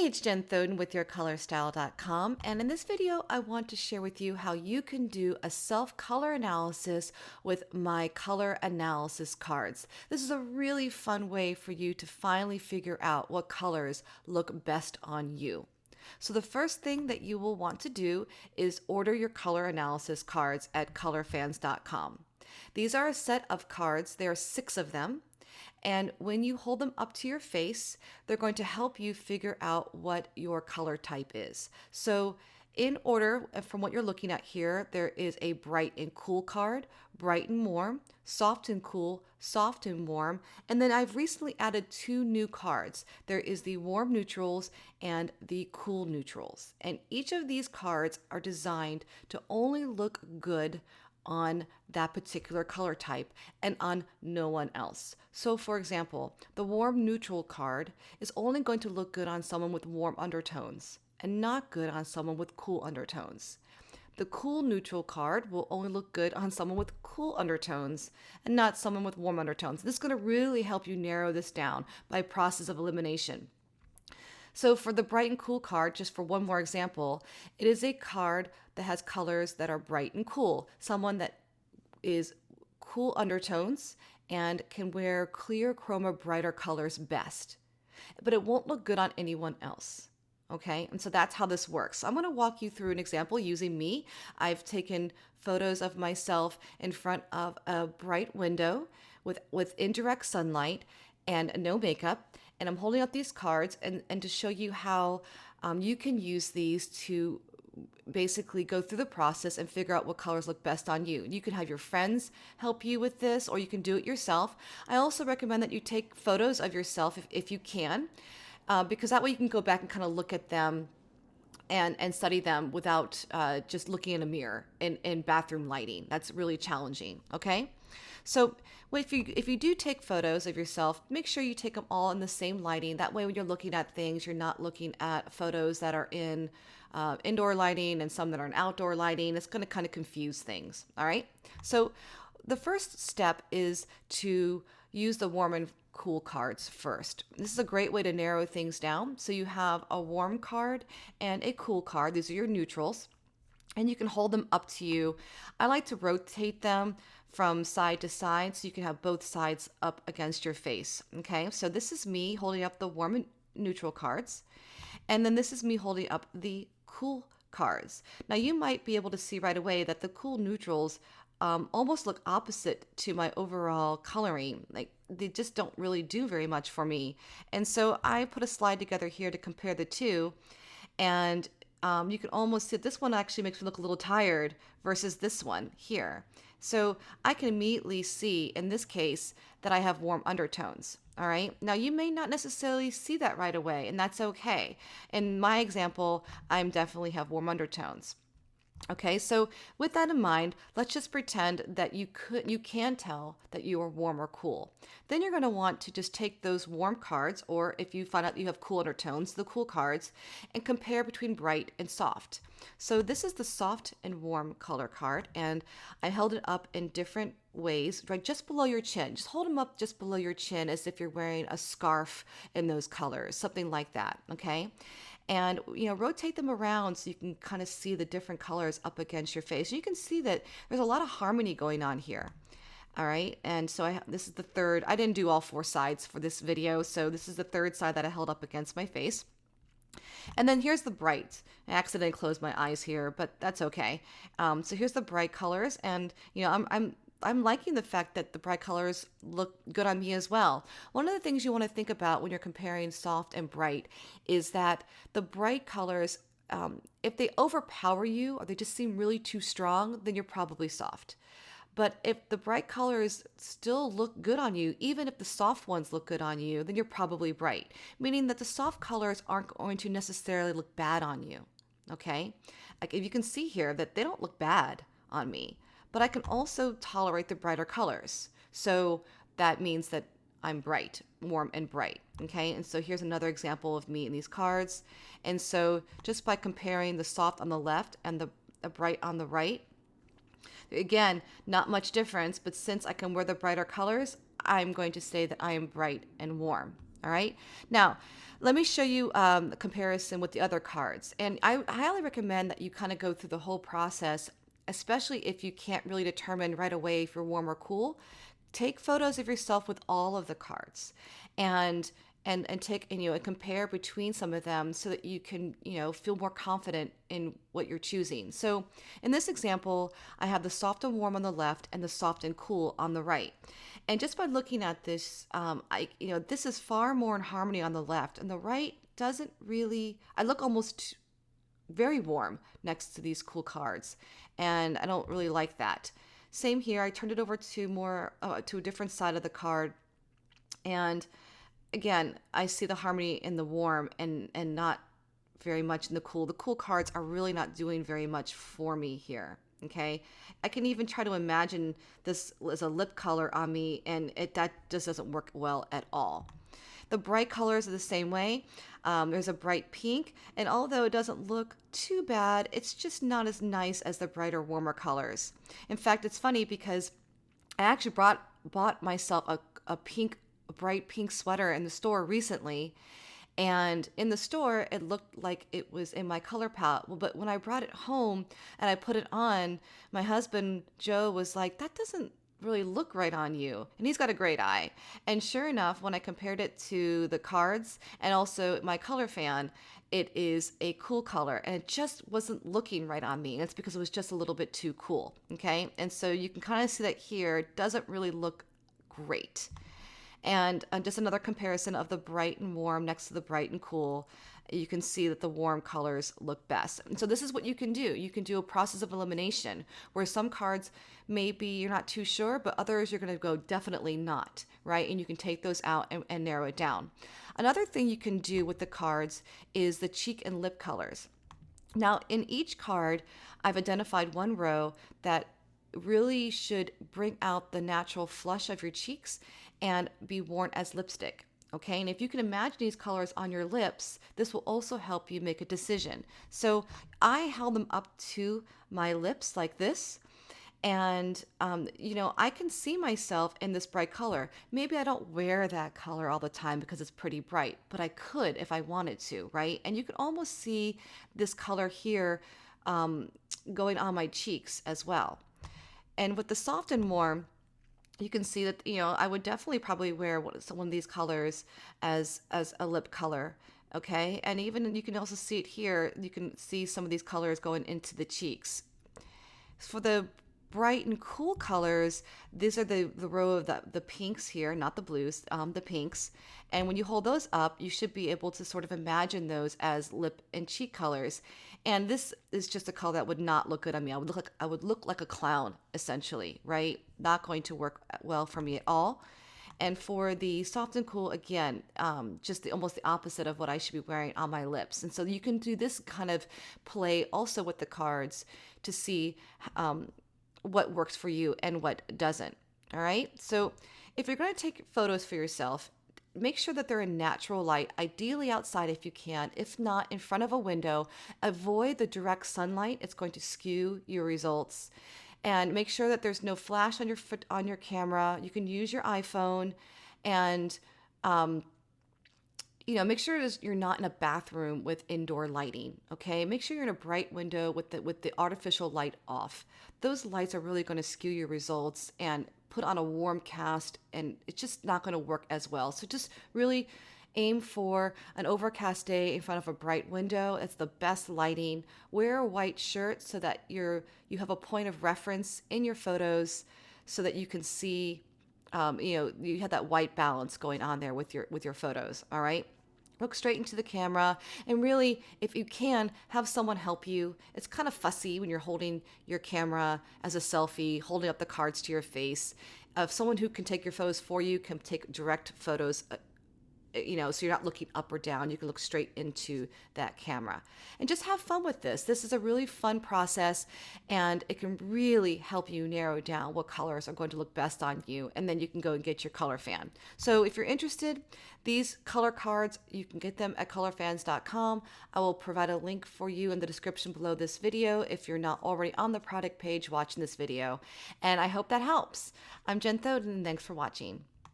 Hey, it's Jen Thoden with YourColorStyle.com, and in this video I want to share with you how you can do a self-color analysis with my color analysis cards. This is a really fun way for you to finally figure out what colors look best on you. So the first thing that you will want to do is order your color analysis cards at colorfans.com. These are a set of cards, there are 6 of them. And when you hold them up to your face, they're going to help you figure out what your color type is. So in order from what you're looking at here, there is a bright and cool card, bright and warm, soft and cool, soft and warm. And then I've recently added 2 new cards. There is the warm neutrals and the cool neutrals. And each of these cards are designed to only look good on that particular color type and on no one else. So for example, the warm neutral card is only going to look good on someone with warm undertones and not good on someone with cool undertones. The cool neutral card will only look good on someone with cool undertones and not someone with warm undertones. This is going to really help you narrow this down by process of elimination. So for the bright and cool card, just for one more example, it is a card that has colors that are bright and cool. Someone that is cool undertones and can wear clear chroma brighter colors best. But it won't look good on anyone else. Okay, and so that's how this works. I'm going to walk you through an example using me. I've taken photos of myself in front of a bright window with indirect sunlight and no makeup. And I'm holding up these cards and to show you how you can use these to basically go through the process and figure out what colors look best on you. You can have your friends help you with this, or you can do it yourself. I also recommend that you take photos of yourself if you can, because that way you can go back and kind of look at them and study them without just looking in a mirror in bathroom lighting. That's really challenging, okay? So if you do take photos of yourself, make sure you take them all in the same lighting. That way when you're looking at things, you're not looking at photos that are in indoor lighting and some that are in outdoor lighting. It's going to kind of confuse things, all right? So the first step is to use the warm and cool cards first. This is a great way to narrow things down. So you have a warm card and a cool card. These are your neutrals. And you can hold them up to you. I like to rotate them from side to side so you can have both sides up against your face. Okay, so this is me holding up the warm and neutral cards. And then this is me holding up the cool cards. Now you might be able to see right away that the cool neutrals almost look opposite to my overall coloring. Like they just don't really do very much for me. And so I put a slide together here to compare the two. And you can almost see this one actually makes me look a little tired versus this one here. So I can immediately see in this case that I have warm undertones. All right. Now you may not necessarily see that right away, and that's okay. In my example, I definitely have warm undertones. Okay, so with that in mind, let's just pretend that you can tell that you are warm or cool. Then you're going to want to just take those warm cards, or if you find out you have cool undertones, the cool cards, and compare between bright and soft. So this is the soft and warm color card, and I held it up in different ways, right just below your chin. Just hold them up just below your chin as if you're wearing a scarf in those colors, something like that, okay? And rotate them around so you can kind of see the different colors up against your face. You can see that there's a lot of harmony going on here. All right, and so this is the third. I didn't do all 4 sides for this video, so this is the third side that I held up against my face. And then here's the bright. I accidentally closed my eyes here, but that's okay. So here's the bright colors, and I'm liking the fact that the bright colors look good on me as well. One of the things you want to think about when you're comparing soft and bright is that the bright colors, if they overpower you or they just seem really too strong, then you're probably soft. But if the bright colors still look good on you, even if the soft ones look good on you, then you're probably bright, meaning that the soft colors aren't going to necessarily look bad on you. Okay? Like if you can see here that they don't look bad on me. But I can also tolerate the brighter colors. So that means that I'm bright, warm and bright, okay? And so here's another example of me in these cards. And so just by comparing the soft on the left and the bright on the right, again, not much difference, but since I can wear the brighter colors, I'm going to say that I am bright and warm, All right. Now, let me show you a comparison with the other cards. And I highly recommend that you kind of go through the whole process, especially if you can't really determine right away if you're warm or cool. Take photos of yourself with all of the cards and take and compare between some of them so that you can feel more confident in what you're choosing. So in this example, I have the soft and warm on the left and the soft and cool on the right. And just by looking at this, this is far more in harmony on the left, and the right doesn't really. I look almost very warm next to these cool cards, and I don't really like that. Same here. I turned it over to more to a different side of the card, and again, I see the harmony in the warm and not very much in the cool. The cool cards are really not doing very much for me here. Okay, I can even try to imagine this as a lip color on me, and that just doesn't work well at all. The bright colors are the same way. There's a bright pink, and although it doesn't look too bad, it's just not as nice as the brighter, warmer colors. In fact, it's funny because I actually bought myself a bright pink sweater in the store recently, and in the store it looked like it was in my color palette. Well, but when I brought it home and I put it on, my husband Joe was like, "That doesn't really look right on you," and he's got a great eye. And sure enough, when I compared it to the cards and also my color fan, it is a cool color, and it just wasn't looking right on me, and it's because it was just a little bit too cool. Okay, and so you can kind of see that here it doesn't really look great. And just another comparison of the bright and warm next to the bright and cool. You can see that the warm colors look best. And so this is what you can do. You can do a process of elimination where some cards maybe you're not too sure, but others you're going to go definitely not, right? And you can take those out and narrow it down. Another thing you can do with the cards is the cheek and lip colors. Now, in each card, I've identified one row that really should bring out the natural flush of your cheeks and be worn as lipstick. Okay, and if you can imagine these colors on your lips, this will also help you make a decision. So I held them up to my lips like this, and I can see myself in this bright color. Maybe I don't wear that color all the time because it's pretty bright, but I could if I wanted to, right? And you can almost see this color here going on my cheeks as well. And with the soft and warm, you can see that I would definitely probably wear one of these colors as a lip color. Okay, and even you can also see it here. You can see some of these colors going into the cheeks. For the bright and cool colors, these are the row of the pinks here, not the blues, the pinks. And when you hold those up, you should be able to sort of imagine those as lip and cheek colors. And this is just a color that would not look good on me. I would look like a clown, essentially, right? Not going to work well for me at all. And for the soft and cool, again, just almost the opposite of what I should be wearing on my lips. And so you can do this kind of play also with the cards to see what works for you and what doesn't. All right. So if you're going to take photos for yourself, make sure that they're in natural light, ideally outside if you can. If not, in front of a window. Avoid the direct sunlight. It's going to skew your results. And make sure that there's no flash on your camera. You can use your iPhone, and make sure you're not in a bathroom with indoor lighting. Okay, make sure you're in a bright window with the artificial light off. Those lights are really going to skew your results and put on a warm cast, and it's just not going to work as well. So just really aim for an overcast day in front of a bright window. It's the best lighting. Wear a white shirt so that you have a point of reference in your photos, so that you can see you have that white balance going on there with your photos. All right. Look straight into the camera, and really, if you can, have someone help you. It's kind of fussy when you're holding your camera as a selfie, holding up the cards to your face. If someone who can take your photos for you can take direct photos, so you're not looking up or down. You can look straight into that camera and just have fun with this. This is a really fun process, and it can really help you narrow down what colors are going to look best on you. And then you can go and get your color fan. So if you're interested, these color cards, you can get them at colorfans.com. I will provide a link for you in the description below this video if you're not already on the product page watching this video. And I hope that helps. I'm Jen Thoden, and thanks for watching.